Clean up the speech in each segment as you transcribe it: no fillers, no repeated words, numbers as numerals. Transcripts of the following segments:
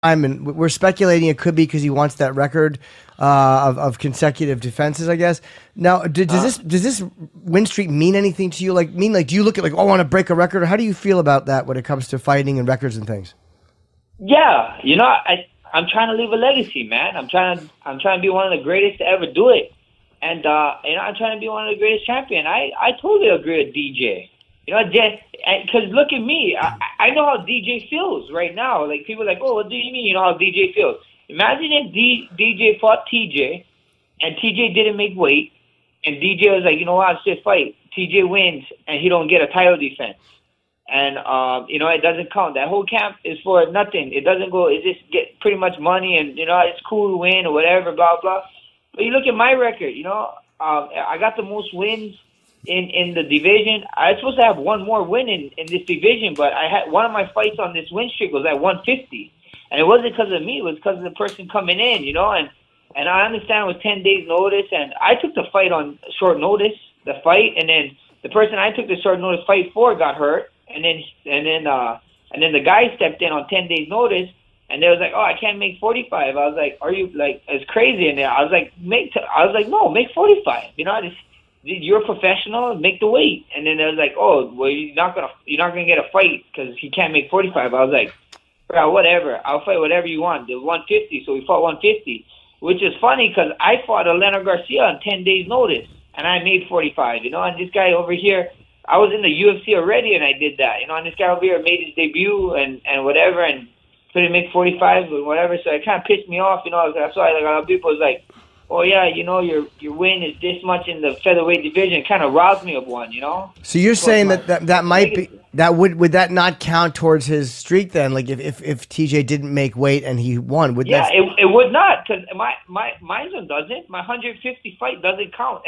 and we're speculating it could be because he wants that record of consecutive defenses, I guess. Now, does this win streak mean anything to you? Do you look at I want to break a record, or how do you feel about that when it comes to fighting and records and things? Yeah, I'm trying to leave a legacy, man. I'm trying to be one of the greatest to ever do it, and I'm trying to be one of the greatest champion. I totally agree with DJ. Because look at me. I know how DJ feels right now. Like, people are like, oh, what do you mean you know how DJ feels? Imagine if DJ fought TJ, and TJ didn't make weight, and DJ was like, you know what, it's just fight. TJ wins, and he don't get a title defense. And, it doesn't count. That whole camp is for nothing. It doesn't go, it just get pretty much money, and, it's cool to win or whatever, blah, blah. But you look at my record, I got the most wins in the division. I was supposed to have one more win in this division, but I had one of my fights on this win streak was at 150. And it wasn't because of me, it was because of the person coming in, and I understand it was 10 days notice, and I took the fight on short notice, and then the person I took the short notice fight for got hurt, and then the guy stepped in on 10 days notice, and they was like, oh, I can't make 45. I was like, are you it's crazy in there? I was like, no, make 45. You're a professional, make the weight. And then they was like, oh, well, you're not gonna get a fight because he can't make 45. I was like, bro, whatever, I'll fight whatever you want. The 150, so we fought 150, which is funny because I fought Elena Garcia on 10 days notice, and I made 45. And this guy over here, I was in the UFC already, and I did that. And this guy over here made his debut and whatever, and couldn't make 45 or whatever. So it kind of pissed me off. That's why a lot of people was like, oh yeah, your win is this much in the featherweight division. It kind of roused me of one. So you're saying that might be would that not count towards his streak then? Like if TJ didn't make weight and he won, would that? Yeah, it would not, because mine doesn't. My 150 fight doesn't count.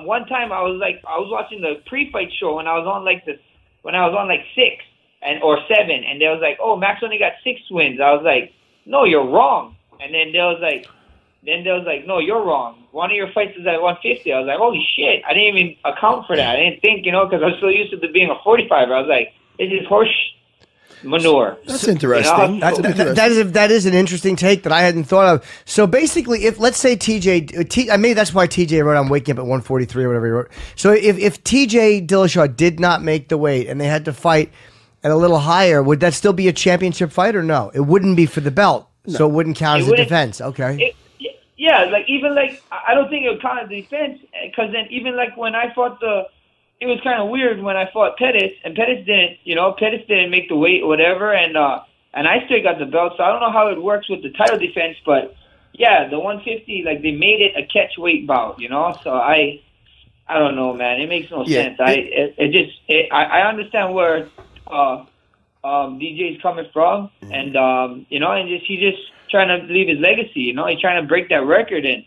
One time I was watching the pre-fight show, and I was on like 6 or 7, and they was like, oh, Max only got 6 wins. I was like, no, you're wrong. And then they was like, no, you're wrong. One of your fights is at 150. I was like, holy shit. I didn't even account for that. I didn't think, because I was so used to being a 45. I was like, this is horse manure. That's interesting. That is an interesting take that I hadn't thought of. So basically, if let's say maybe that's why TJ wrote I'm waking up at 143 or whatever he wrote. So if TJ Dillashaw did not make the weight and they had to fight at a little higher, would that still be a championship fight or no? It wouldn't be for the belt, so it wouldn't count as a defense. Okay. Yeah, I don't think it would count as defense, because then even when I fought it was kind of weird when I fought Pettis, and Pettis didn't make the weight or whatever, and I still got the belt, so I don't know how it works with the title defense, but yeah, the 150, they made it a catch weight bout, so I don't know, man, it makes no sense. I understand where DJ is coming from, and he's just trying to leave his legacy. He's trying to break that record and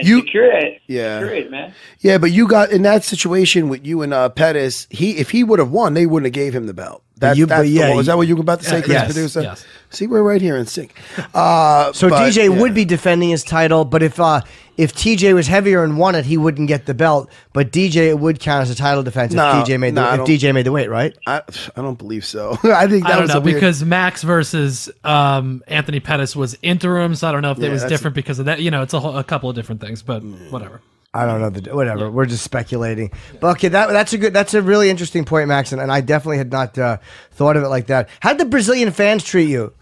secure it. Yeah, secure it, man. Yeah, but you got in that situation with you and Pettis. If he would have won, they wouldn't have gave him the belt. Is that what you were about to say, Chris? Yes. See, we're right here in sync. DJ would be defending his title, but if TJ was heavier and won it, he wouldn't get the belt. But DJ, it would count as a title defense if DJ made the weight, right? I don't believe so. I don't know because Max versus Anthony Pettis was interim, so I don't know if it was different because of that. It's a couple of different things, but whatever. I don't know. Whatever. Yeah. We're just speculating. But okay, that's a really interesting point, Max, and I definitely had not thought of it like that. How did the Brazilian fans treat you?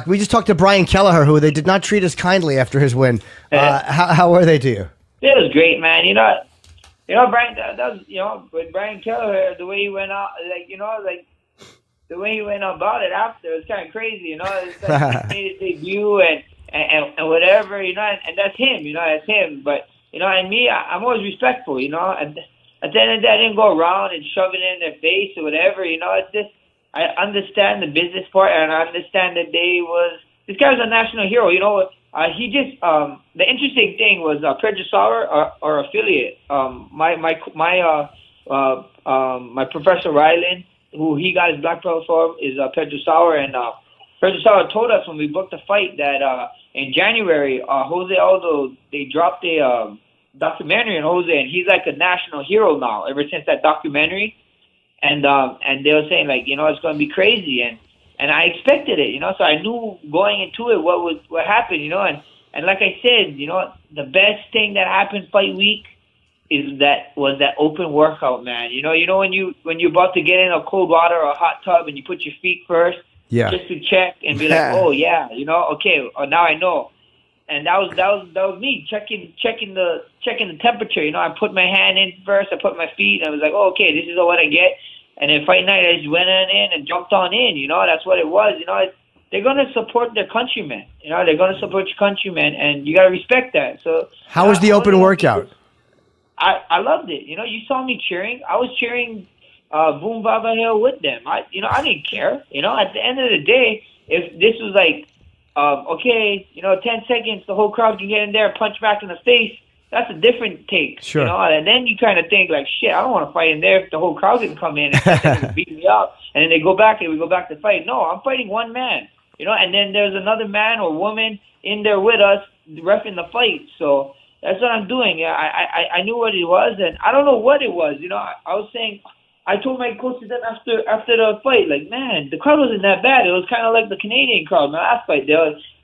We just talked to Brian Kelleher, who they did not treat us kindly after his win. How were they to you? It was great, man. Brian. That was with Brian Kelleher, the way he went out, the way he went about it after, it was kind of crazy. It's like he made his debut and whatever. And that's him. That's him. But. And me, I'm always respectful, At the end of the day, I didn't go around and shove it in their face or whatever, It's just, I understand the business part, and I understand that this guy was a national hero, He just, the interesting thing was Pedro Sauer, our affiliate, my Professor Ryland, who he got his black belt from, is Pedro Sauer, and Pedro Sauer told us when we booked the fight that in January, Jose Aldo, they dropped a documentary on Jose, and he's like a national hero now ever since that documentary. And they were saying it's going to be crazy. And and I expected it, so I knew going into it what happened, and like I said, the best thing that happened fight week was that open workout, man. When you're about to get in a cold water or a hot tub and you put your feet first, just to check and be like, oh yeah, okay, now I know. And that was me checking the temperature. I put my hand in first, I put my feet, and I was like, oh, okay, this is what I get. And then fight night, I just went in and jumped on in. That's what it was. They're gonna support their countrymen. They're gonna support your countrymen, and you gotta respect that. So, how was the open workout? I loved it. You saw me cheering. I was cheering Boom Baba Hill with them. I didn't care. At the end of the day, if this was like, okay, 10 seconds, the whole crowd can get in there, punch back in the face. That's a different take. Sure. And then you kind of think like, shit, I don't want to fight in there if the whole crowd can come in and beat me up, and then they go back and we go back to fight. No, I'm fighting one man. And then there's another man or woman in there with us reffing the fight. So that's what I'm doing. I knew what it was, and I don't know what it was. I was saying, I told my coaches that after the fight, like, man, the crowd wasn't that bad. It was kind of like the Canadian crowd in the last fight.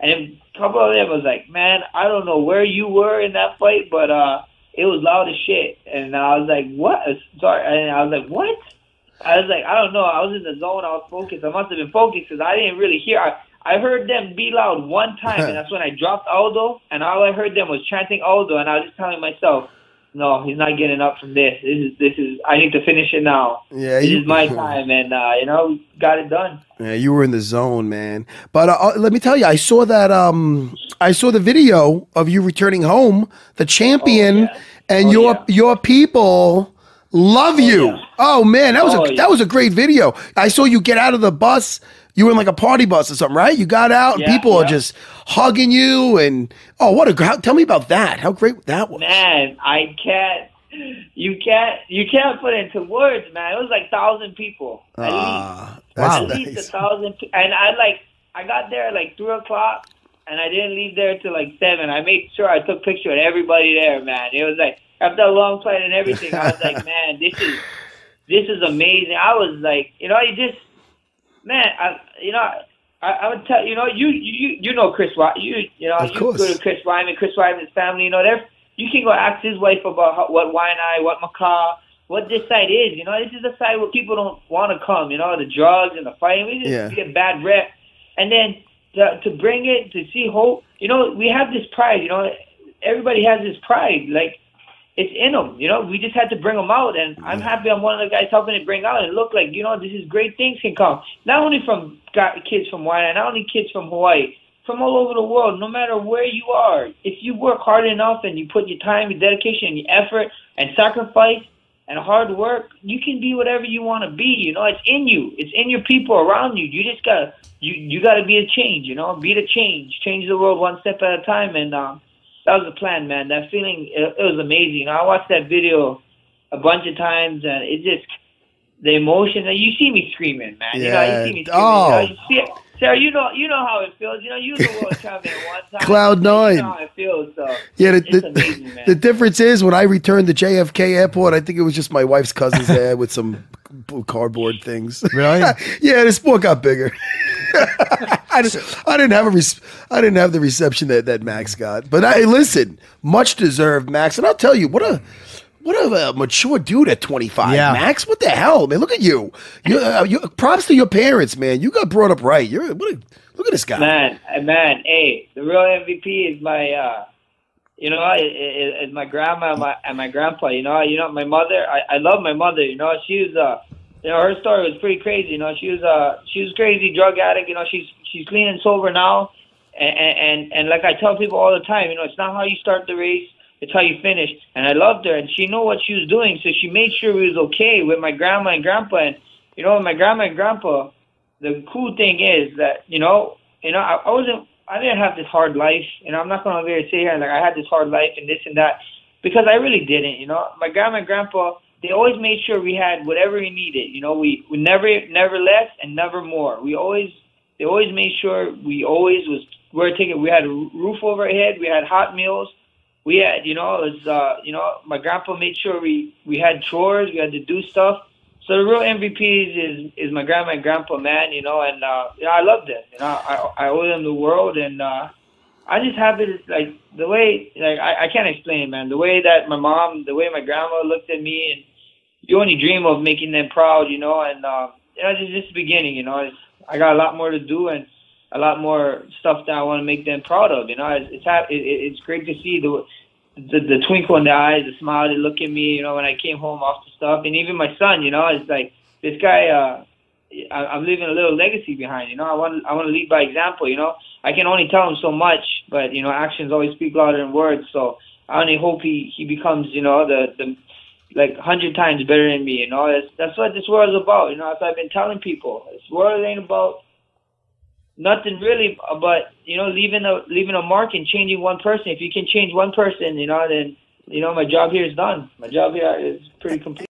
And a couple of them was like, man, I don't know where you were in that fight, but it was loud as shit. And I was like, what? Sorry. And I was like, what? I was like, I don't know. I was in the zone. I was focused. I must have been focused because I didn't really hear. I heard them be loud one time, and that's when I dropped Aldo, and all I heard them was chanting Aldo, and I was just telling myself, no, he's not getting up from this. This is. I need to finish it now. Yeah, this is my time, and got it done. Yeah, you were in the zone, man. But let me tell you, I saw that. I saw the video of you returning home, the champion, and your people love you. Yeah. Oh man, that was a great video. I saw you get out of the bus. You were in like a party bus or something, right? You got out and people are just hugging you, and tell me about that. How great that was. Man, you can't put it into words, man. It was like 1,000 people. At least 1,000. And I got there at like 3:00, and I didn't leave there till like 7. I made sure I took pictures with everybody there, man. It was like, after a long flight and everything, I was like, man, this is amazing. I was like, man, I would tell Chris Wyman. You go to Chris Wyman, Chris Wyman's family. You can go ask his wife about what Waianae, what Macau, what this side is. This is a side where people don't want to come. The drugs and the fighting. We just get bad rep, and then to bring it to see hope. We have this pride. Everybody has this pride. Like, it's in them, we just had to bring them out, and I'm happy I'm one of the guys helping it bring out and look like, this is great things can come. Not only from kids from Hawaii, not only kids from Hawaii, from all over the world, no matter where you are. If you work hard enough and you put your time, your dedication, and your effort and sacrifice and hard work, you can be whatever you want to be. It's in you. It's in your people around you. You just gotta, you gotta be a change, be the change the world one step at a time, and that was the plan, man. That feeling, it was amazing. I watched that video a bunch of times, and it just, the emotion. And you see me screaming, man. Yeah. You see me screaming. Sarah, you know how it feels. You was a world champion one time. Cloud nine. You know how it feels. So it's amazing, man. The difference is when I returned to JFK Airport, I think it was just my wife's cousins there with some cardboard things. Really? Yeah, the sport got bigger. I didn't have the reception that Max got. But listen, much deserved, Max. And I'll tell you, what a mature dude at 25, Max. What the hell, man? Look at you. Props to your parents, man. You got brought up right. Look at this guy, man. Hey, the real MVP is my, is my grandma and my grandpa. My mother. I love my mother. She was her story was pretty crazy. She was a crazy drug addict. She's clean and sober now, and like I tell people all the time, it's not how you start the race, it's how you finish. And I loved her, and she knew what she was doing, so she made sure we was okay with my grandma and grandpa. And my grandma and grandpa, the cool thing is that I didn't have this hard life. I'm not gonna sit here and I had this hard life and this and that, because I really didn't. My grandma and grandpa, they always made sure we had whatever we needed. We never less and never more. They always made sure we always were taking. We had a roof over our head. We had hot meals. We had, my grandpa made sure we had chores. We had to do stuff. So the real MVPs is my grandma and grandpa, man, you know, and, you know, I love them. You know, I owe them the world, and I just have it, like, the way, like, I can't explain it, man. The way that my mom, the way my grandma looked at me, and you only dream of making them proud, you know, and, you know, it's just the beginning, you know. I got a lot more to do and a lot more stuff that I want to make them proud of, you know. It's great to see the twinkle in the eyes, the smile they look at me, you know, when I came home off the stuff. And even my son, you know, it's like, this guy, I'm leaving a little legacy behind, you know. I want to lead by example, you know. I can only tell him so much, but, you know, actions always speak louder than words. So I only hope he becomes, you know, the like 100 times better than me, you know. That's what this world is about, you know. As I've been telling people, this world ain't about nothing really, but, you know, leaving a mark and changing one person. If you can change one person, you know, then, you know, my job here is done. My job here is pretty complete.